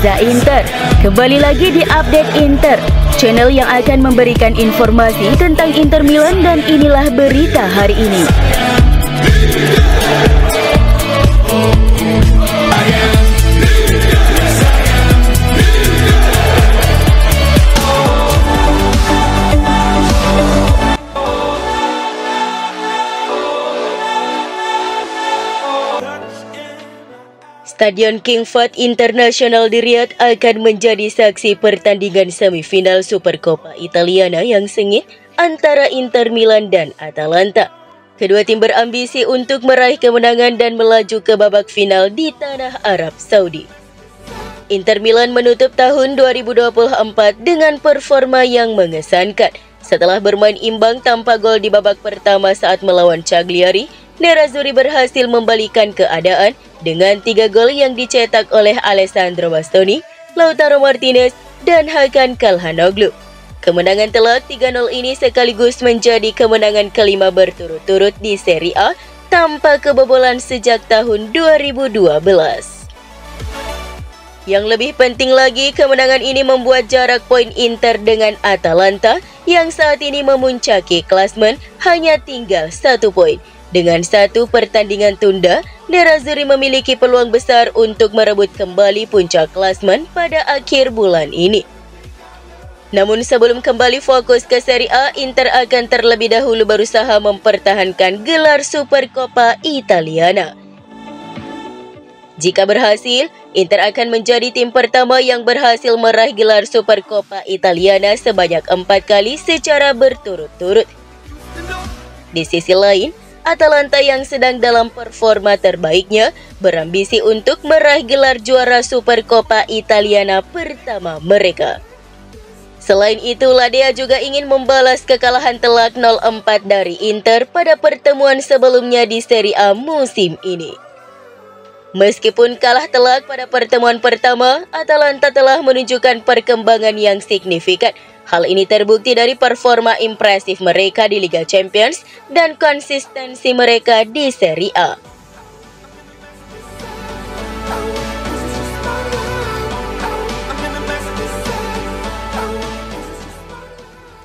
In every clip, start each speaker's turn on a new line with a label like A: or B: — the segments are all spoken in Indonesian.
A: Reza Inter. Kembali lagi di Update Inter, channel yang akan memberikan informasi tentang Inter Milan, dan inilah berita hari ini. Stadion King Fahd International di Riyadh akan menjadi saksi pertandingan semifinal Supercoppa Italiana yang sengit antara Inter Milan dan Atalanta. Kedua tim berambisi untuk meraih kemenangan dan melaju ke babak final di tanah Arab Saudi. Inter Milan menutup tahun 2024 dengan performa yang mengesankan. Setelah bermain imbang tanpa gol di babak pertama saat melawan Cagliari, Nerazzurri berhasil membalikan keadaan dengan 3 gol yang dicetak oleh Alessandro Bastoni, Lautaro Martinez, dan Hakan Calhanoglu. Kemenangan telak 3-0 ini sekaligus menjadi kemenangan kelima berturut-turut di Serie A tanpa kebobolan sejak tahun 2012. Yang lebih penting lagi, kemenangan ini membuat jarak poin Inter dengan Atalanta yang saat ini memuncaki klasmen hanya tinggal 1 poin. Dengan 1 pertandingan tunda, Nerazzurri memiliki peluang besar untuk merebut kembali puncak klasmen pada akhir bulan ini. Namun sebelum kembali fokus ke Serie A, Inter akan terlebih dahulu berusaha mempertahankan gelar Supercoppa Italiana. Jika berhasil, Inter akan menjadi tim pertama yang berhasil meraih gelar Supercoppa Italiana sebanyak 4 kali secara berturut-turut. Di sisi lain, Atalanta yang sedang dalam performa terbaiknya berambisi untuk meraih gelar juara Supercoppa Italiana pertama mereka. Selain itu, Ladea juga ingin membalas kekalahan telak 0-4 dari Inter pada pertemuan sebelumnya di Serie A musim ini. Meskipun kalah telak pada pertemuan pertama, Atalanta telah menunjukkan perkembangan yang signifikan. Hal ini terbukti dari performa impresif mereka di Liga Champions dan konsistensi mereka di Serie A.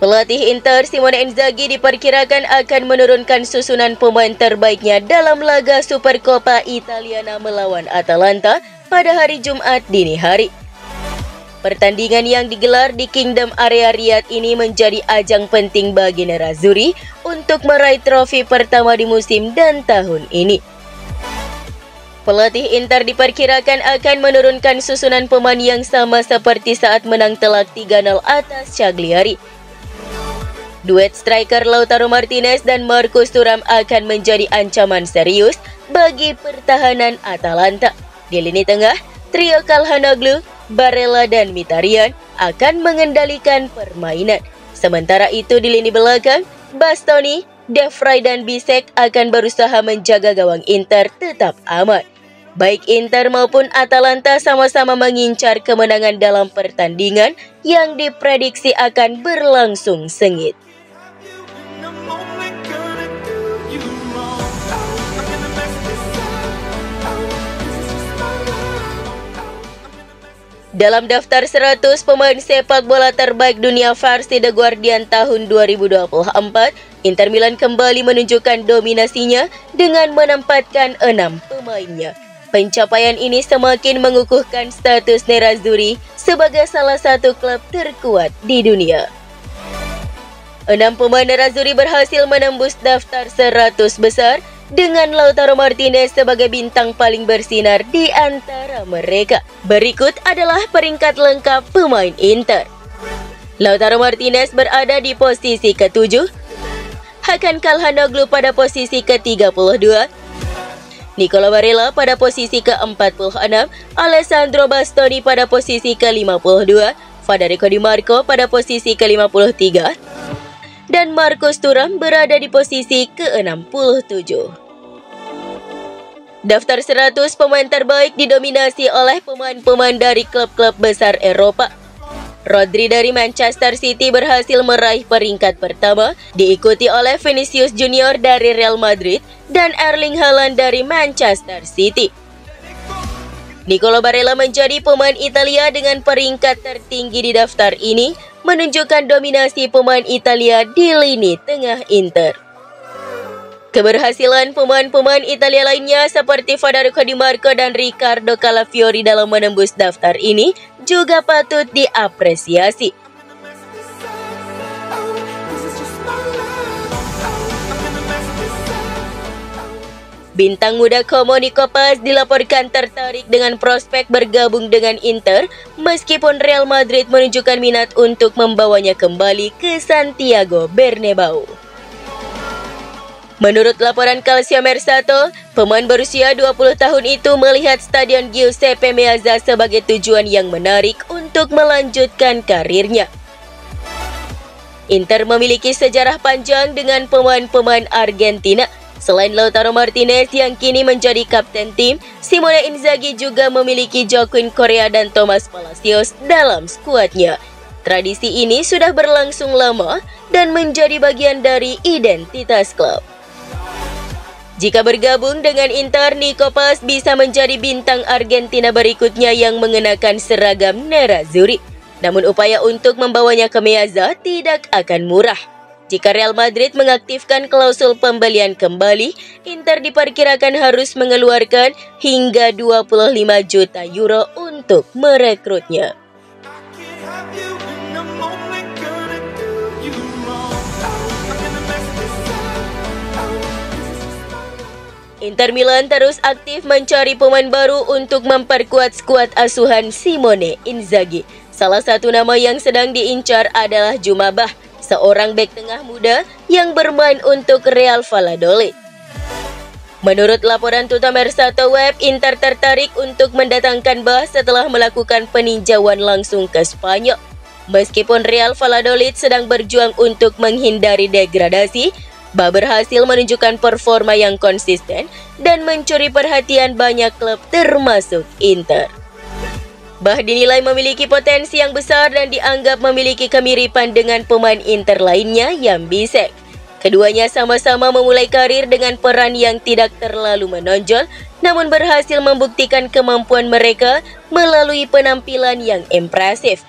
A: Pelatih Inter Simone Inzaghi diperkirakan akan menurunkan susunan pemain terbaiknya dalam laga Supercoppa Italiana melawan Atalanta pada hari Jumat dini hari. Pertandingan yang digelar di Kingdom Area Riyadh ini menjadi ajang penting bagi Nerazzurri untuk meraih trofi pertama di musim dan tahun ini. Pelatih Inter diperkirakan akan menurunkan susunan pemain yang sama seperti saat menang telak 3-0 atas Cagliari. Duet striker Lautaro Martinez dan Marcus Thuram akan menjadi ancaman serius bagi pertahanan Atalanta. Di lini tengah, trio Calhanoglu, Barella, dan Mkhitaryan akan mengendalikan permainan. Sementara itu di lini belakang, Bastoni, De Vrij, dan Bisek akan berusaha menjaga gawang Inter tetap aman. Baik Inter maupun Atalanta sama-sama mengincar kemenangan dalam pertandingan yang diprediksi akan berlangsung sengit. Dalam daftar 100 pemain sepak bola terbaik dunia versi The Guardian tahun 2024, Inter Milan kembali menunjukkan dominasinya dengan menempatkan 6 pemainnya. Pencapaian ini semakin mengukuhkan status Nerazzurri sebagai salah satu klub terkuat di dunia. 6 pemain Nerazzurri berhasil menembus daftar 100 besar, dengan Lautaro Martinez sebagai bintang paling bersinar di antara mereka. Berikut adalah peringkat lengkap pemain Inter. Lautaro Martinez berada di posisi ke-7, Hakan Calhanoglu pada posisi ke-32, Nicola Barella pada posisi ke-46, Alessandro Bastoni pada posisi ke-52, Federico Di Marco pada posisi ke-53, dan Marcus Thuram berada di posisi ke-67. Daftar 100 pemain terbaik didominasi oleh pemain-pemain dari klub-klub besar Eropa. Rodri dari Manchester City berhasil meraih peringkat pertama, diikuti oleh Vinicius Junior dari Real Madrid dan Erling Haaland dari Manchester City. Nicolo Barella menjadi pemain Italia dengan peringkat tertinggi di daftar ini, menunjukkan dominasi pemain Italia di lini tengah Inter. Keberhasilan pemain-pemain Italia lainnya seperti Federico Di Marco dan Riccardo Calafiori dalam menembus daftar ini juga patut diapresiasi. Bintang muda Como Nico Paz dilaporkan tertarik dengan prospek bergabung dengan Inter, meskipun Real Madrid menunjukkan minat untuk membawanya kembali ke Santiago Bernabeu. Menurut laporan Calcio Mercato, pemain berusia 20 tahun itu melihat Stadion Giuseppe Meazza sebagai tujuan yang menarik untuk melanjutkan karirnya. Inter memiliki sejarah panjang dengan pemain-pemain Argentina. Selain Lautaro Martinez yang kini menjadi kapten tim, Simone Inzaghi juga memiliki Joaquin Correa dan Thomas Palacios dalam skuadnya. Tradisi ini sudah berlangsung lama dan menjadi bagian dari identitas klub. Jika bergabung dengan Inter, Nico Paz bisa menjadi bintang Argentina berikutnya yang mengenakan seragam nerazzurri. Namun upaya untuk membawanya ke Meazza tidak akan murah. Jika Real Madrid mengaktifkan klausul pembelian kembali, Inter diperkirakan harus mengeluarkan hingga 25 juta euro untuk merekrutnya. Inter Milan terus aktif mencari pemain baru untuk memperkuat skuad asuhan Simone Inzaghi. Salah satu nama yang sedang diincar adalah Jumabah, seorang bek tengah muda yang bermain untuk Real Valladolid. Menurut laporan Tutto Mercato Web, Inter tertarik untuk mendatangkan Bah setelah melakukan peninjauan langsung ke Spanyol. Meskipun Real Valladolid sedang berjuang untuk menghindari degradasi, Bah berhasil menunjukkan performa yang konsisten dan mencuri perhatian banyak klub termasuk Inter. Bah dinilai memiliki potensi yang besar dan dianggap memiliki kemiripan dengan pemain Inter lainnya yang bisek. Keduanya sama-sama memulai karir dengan peran yang tidak terlalu menonjol, namun berhasil membuktikan kemampuan mereka melalui penampilan yang impresif.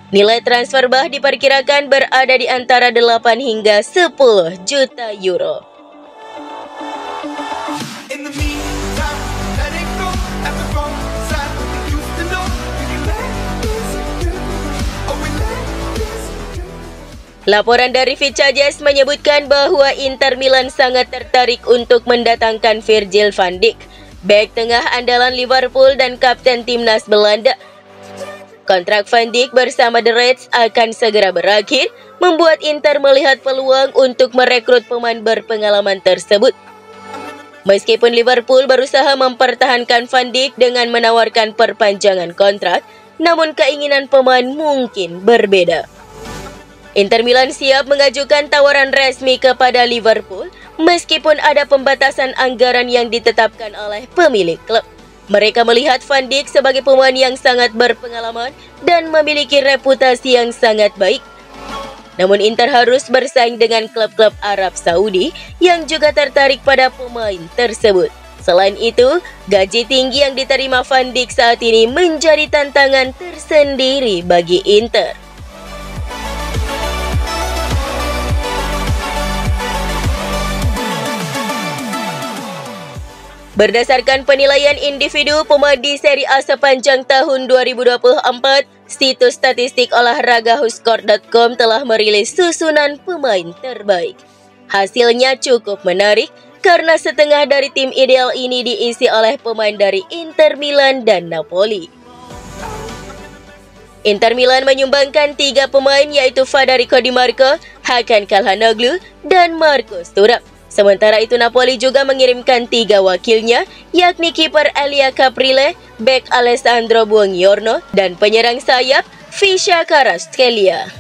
A: Nilai transfer Bah diperkirakan berada di antara 8 hingga 10 juta euro. Laporan dari Vicajes menyebutkan bahwa Inter Milan sangat tertarik untuk mendatangkan Virgil van Dijk, bek tengah andalan Liverpool dan kapten timnas Belanda. Kontrak Van Dijk bersama The Reds akan segera berakhir, membuat Inter melihat peluang untuk merekrut pemain berpengalaman tersebut. Meskipun Liverpool berusaha mempertahankan Van Dijk dengan menawarkan perpanjangan kontrak, namun keinginan pemain mungkin berbeda. Inter Milan siap mengajukan tawaran resmi kepada Liverpool, meskipun ada pembatasan anggaran yang ditetapkan oleh pemilik klub. Mereka melihat Van Dijk sebagai pemain yang sangat berpengalaman dan memiliki reputasi yang sangat baik. Namun Inter harus bersaing dengan klub-klub Arab Saudi yang juga tertarik pada pemain tersebut. Selain itu, gaji tinggi yang diterima Van Dijk saat ini menjadi tantangan tersendiri bagi Inter. Berdasarkan penilaian individu pemain di Serie A sepanjang tahun 2024, situs statistik olahraga WhoScored.com telah merilis susunan pemain terbaik. Hasilnya cukup menarik karena setengah dari tim ideal ini diisi oleh pemain dari Inter Milan dan Napoli. Inter Milan menyumbangkan 3 pemain yaitu Federico Di Marco, Hakan Calhanoglu, dan Marcus Thuram. Sementara itu Napoli juga mengirimkan 3 wakilnya, yakni kiper Elia Caprile, bek Alessandro Buongiorno, dan penyerang sayap Visca Kvaratskhelia.